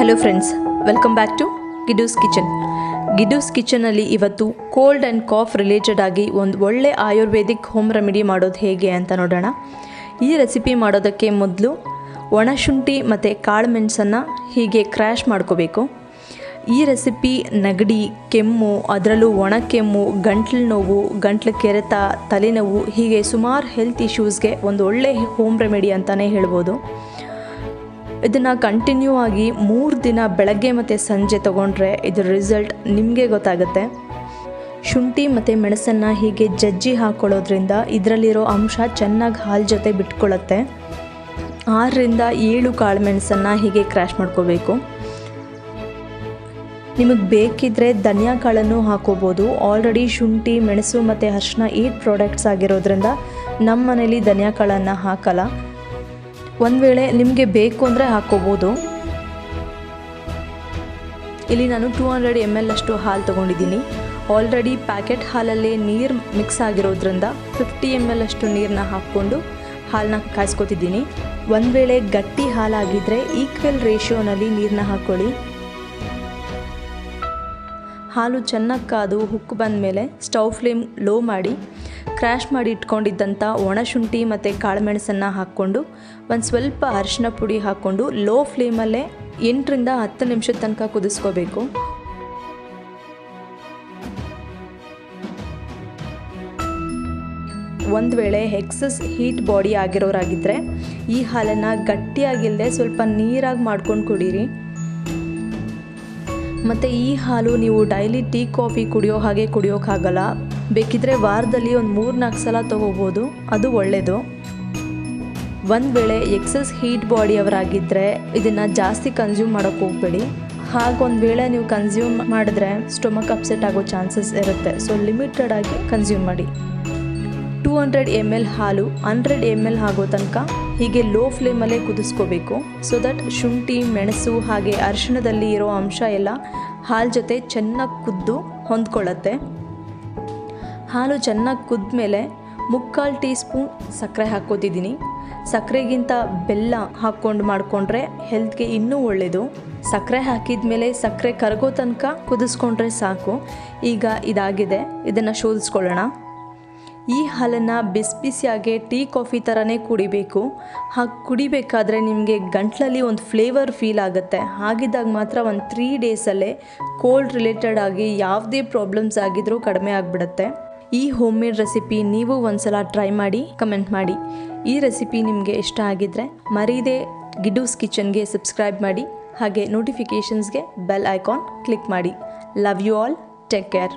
Hello friends, welcome back to Gidoo's kitchen. Gidoo's ಕಿಚನಲ್ಲಿ ಇವತ್ತು cold and calf related ಆಗಿ ಒಂದು ಒಳ್ಳೆ ಆಯುರ್ವೇದಿಕ್ ಹೋಮ್ ರೆಮಿಡಿ ಮಾಡೋದು ಹೇಗೆ ಅಂತ ನೋಡೋಣ. ಈ ರೆಸಿಪಿ ಮಾಡೋದಕ್ಕೆ ಮೊದಲು ಒಣಶುಂಠಿ ಮತ್ತು ಕಾಳು ಮೆಣಸನ್ನು ಹೀಗೆ ಕ್ರ್ಯಾಶ್ ಮಾಡ್ಕೋಬೇಕು. ಈ ರೆಸಿಪಿ ನೆಗಡಿ, ಕೆಮ್ಮು, ಅದರಲ್ಲೂ ಒಣ ಕೆಮ್ಮು, ಗಂಟ್ಲು ನೋವು, ಗಂಟ್ಲು ಕೆರೆತ, ತಲೆನೋವು ಹೀಗೆ ಸುಮಾರು ಹೆಲ್ತ್ ಇಶ್ಯೂಸ್ಗೆ ಒಂದು ಒಳ್ಳೆ ಹೋಮ್ ರೆಮಿಡಿ ಅಂತಲೇ ಹೇಳ್ಬೋದು. ಇದನ್ನು ಕಂಟಿನ್ಯೂ ಆಗಿ 3 ದಿನ ಬೆಳಗ್ಗೆ ಮತ್ತು ಸಂಜೆ ತೊಗೊಂಡ್ರೆ ಇದರ ರಿಸಲ್ಟ್ ನಿಮಗೆ ಗೊತ್ತಾಗುತ್ತೆ. ಶುಂಠಿ ಮತ್ತು ಮೆಣಸನ್ನು ಹೀಗೆ ಜಜ್ಜಿ ಹಾಕ್ಕೊಳ್ಳೋದ್ರಿಂದ ಇದರಲ್ಲಿರೋ ಅಂಶ ಚೆನ್ನಾಗಿ ಹಾಲು ಜೊತೆ ಬಿಟ್ಕೊಳ್ಳುತ್ತೆ. 6ರಿಂದ 7 ಕಾಳು ಮೆಣಸನ್ನು ಹೀಗೆ ಕ್ರ್ಯಾಶ್ ಮಾಡ್ಕೋಬೇಕು. ನಿಮಗೆ ಬೇಕಿದ್ದರೆ ಧನಿಯಾ ಕಾಳನ್ನು ಹಾಕೋಬೋದು. ಆಲ್ರೆಡಿ ಶುಂಠಿ, ಮೆಣಸು ಮತ್ತು ಅರಿಶಿನ 8 ಪ್ರಾಡಕ್ಟ್ಸ್ ಆಗಿರೋದ್ರಿಂದ ನಮ್ಮ ಮನೇಲಿ ಧನಿಯಾ ಕಾಳನ್ನು ಹಾಕಲ್ಲ. ಒಂದು ವೇಳೆ ನಿಮಗೆ ಬೇಕು ಅಂದರೆ ಹಾಕ್ಕೋಬೋದು. ಇಲ್ಲಿ ನಾನು 200 ml ಅಷ್ಟು ಹಾಲು ತೊಗೊಂಡಿದ್ದೀನಿ. ಆಲ್ರೆಡಿ ಪ್ಯಾಕೆಟ್ ಹಾಲಲ್ಲೇ ನೀರು ಮಿಕ್ಸ್ ಆಗಿರೋದ್ರಿಂದ 50 ml ಅಷ್ಟು ನೀರನ್ನ ಹಾಕ್ಕೊಂಡು ಹಾಲನ್ನ ಕಾಯಿಸ್ಕೊತಿದ್ದೀನಿ. ಒಂದು ವೇಳೆ ಗಟ್ಟಿ ಹಾಲಾಗಿದ್ದರೆ ಈಕ್ವಲ್ ರೇಷಿಯೋನಲ್ಲಿ ನೀರನ್ನ ಹಾಕ್ಕೊಳ್ಳಿ. ಹಾಲು ಚೆನ್ನಾಗಿ ಕಾದು ಹುಕ್ಕು ಬಂದ ಮೇಲೆ ಸ್ಟವ್ ಫ್ಲೇಮ್ ಲೋ ಮಾಡಿ ಕ್ರ್ಯಾಶ್ ಮಾಡಿ ಇಟ್ಕೊಂಡಿದ್ದಂಥ ಒಣಶುಂಠಿ ಮತ್ತು ಕಾಳುಮೆಣಸನ್ನು ಹಾಕ್ಕೊಂಡು ಒಂದು ಸ್ವಲ್ಪ ಅರಿಶಿನ ಪುಡಿ ಹಾಕ್ಕೊಂಡು ಲೋ ಫ್ಲೇಮಲ್ಲೇ 8ರಿಂದ 10 ನಿಮಿಷದ ತನಕ ಕುದಿಸ್ಕೋಬೇಕು. ಒಂದು ವೇಳೆ ಎಕ್ಸಸ್ ಹೀಟ್ ಬಾಡಿ ಆಗಿರೋರಾಗಿದ್ದರೆ ಈ ಹಾಲನ್ನು ಗಟ್ಟಿಯಾಗಿಲ್ಲದೆ ಸ್ವಲ್ಪ ನೀರಾಗಿ ಮಾಡ್ಕೊಂಡು ಕುಡೀರಿ. ಮತ್ತು ಈ ಹಾಲು ನೀವು ಡೈಲಿ ಟೀ, ಕಾಫಿ ಕುಡಿಯೋ ಹಾಗೆ ಕುಡಿಯೋಕ್ಕಾಗಲ್ಲ. ಬೇಕಿದ್ದರೆ ವಾರದಲ್ಲಿ ಒಂದು 3-4 ಸಲ ತೊಗೋಬೋದು, ಅದು ಒಳ್ಳೆಯದು. ಒಂದು ವೇಳೆ ಎಕ್ಸಸ್ ಹೀಟ್ ಬಾಡಿಯವರಾಗಿದ್ದರೆ ಇದನ್ನು ಜಾಸ್ತಿ ಕನ್ಸ್ಯೂಮ್ ಮಾಡೋಕ್ಕೆ ಹೋಗಬೇಡಿ. ಹಾಗೊಂದು ವೇಳೆ ನೀವು ಕನ್ಸ್ಯೂಮ್ ಮಾಡಿದ್ರೆ ಸ್ಟೊಮಕ್ ಅಪ್ಸೆಟ್ ಆಗೋ ಚಾನ್ಸಸ್ ಇರುತ್ತೆ. ಸೊ ಲಿಮಿಟೆಡ್ ಆಗಿ ಕನ್ಸ್ಯೂಮ್ ಮಾಡಿ. 200 ml ಹಾಲು 100 ml ಆಗೋ ತನಕ ಹೀಗೆ ಲೋ ಫ್ಲೇಮಲ್ಲೇ ಕುದಿಸ್ಕೋಬೇಕು. ಸೊ ದಟ್ ಶುಂಠಿ, ಮೆಣಸು ಹಾಗೆ ಅರಿಶಿಣದಲ್ಲಿ ಇರೋ ಅಂಶ ಎಲ್ಲ ಹಾಲು ಜೊತೆ ಚೆನ್ನಾಗಿ ಕುದ್ದು ಹೊಂದ್ಕೊಳ್ಳುತ್ತೆ. ಹಾಲು ಚೆನ್ನಾಗಿ ಕುದ್ದ ಮೇಲೆ 3/4 ಟೀ ಸ್ಪೂನ್ ಸಕ್ಕರೆ ಹಾಕ್ಕೋತಿದ್ದೀನಿ. ಸಕ್ಕರೆಗಿಂತ ಬೆಲ್ಲ ಹಾಕ್ಕೊಂಡು ಮಾಡಿಕೊಂಡ್ರೆ ಹೆಲ್ತ್ಗೆ ಇನ್ನೂ ಒಳ್ಳೆಯದು. ಸಕ್ಕರೆ ಹಾಕಿದ ಮೇಲೆ ಸಕ್ಕರೆ ಕರಗೋ ತನಕ ಕುದಿಸ್ಕೊಂಡ್ರೆ ಸಾಕು. ಈಗ ಇದಾಗಿದೆ, ಇದನ್ನು ಶೋಧಿಸ್ಕೊಳ್ಳೋಣ. ಈ ಹಾಲನ್ನು ಬಿಸಿಯಾಗೆ ಟೀ, ಕಾಫಿ ಥರನೇ ಕುಡಿಬೇಕು. ಹಾಗೆ ಕುಡಿಬೇಕಾದ್ರೆ ನಿಮಗೆ ಗಂಟ್ಲಲ್ಲಿ ಒಂದು ಫ್ಲೇವರ್ ಫೀಲ್ ಆಗುತ್ತೆ. ಹಾಗಿದ್ದಾಗ ಮಾತ್ರ ಒಂದು 3 ಡೇಸಲ್ಲೇ ಕೋಲ್ಡ್ ರಿಲೇಟೆಡ್ ಆಗಿ ಯಾವುದೇ ಪ್ರಾಬ್ಲಮ್ಸ್ ಆಗಿದ್ರೂ ಕಡಿಮೆ ಆಗಿಬಿಡುತ್ತೆ. ಈ ಹೋಮ್ ಮೇಡ್ ರೆಸಿಪಿ ನೀವು ಒಂದ್ಸಲ ಟ್ರೈ ಮಾಡಿ ಕಮೆಂಟ್ ಮಾಡಿ. ಈ ರೆಸಿಪಿ ನಿಮಗೆ ಇಷ್ಟ ಆಗಿದ್ದರೆ ಮರೀದೆ ಗಿಡೂಸ್ ಕಿಚನ್ಗೆ ಸಬ್ಸ್ಕ್ರೈಬ್ ಮಾಡಿ. ಹಾಗೆ ನೋಟಿಫಿಕೇಷನ್ಸ್ಗೆ ಬೆಲ್ ಐಕಾನ್ ಕ್ಲಿಕ್ ಮಾಡಿ. Love you all, take care.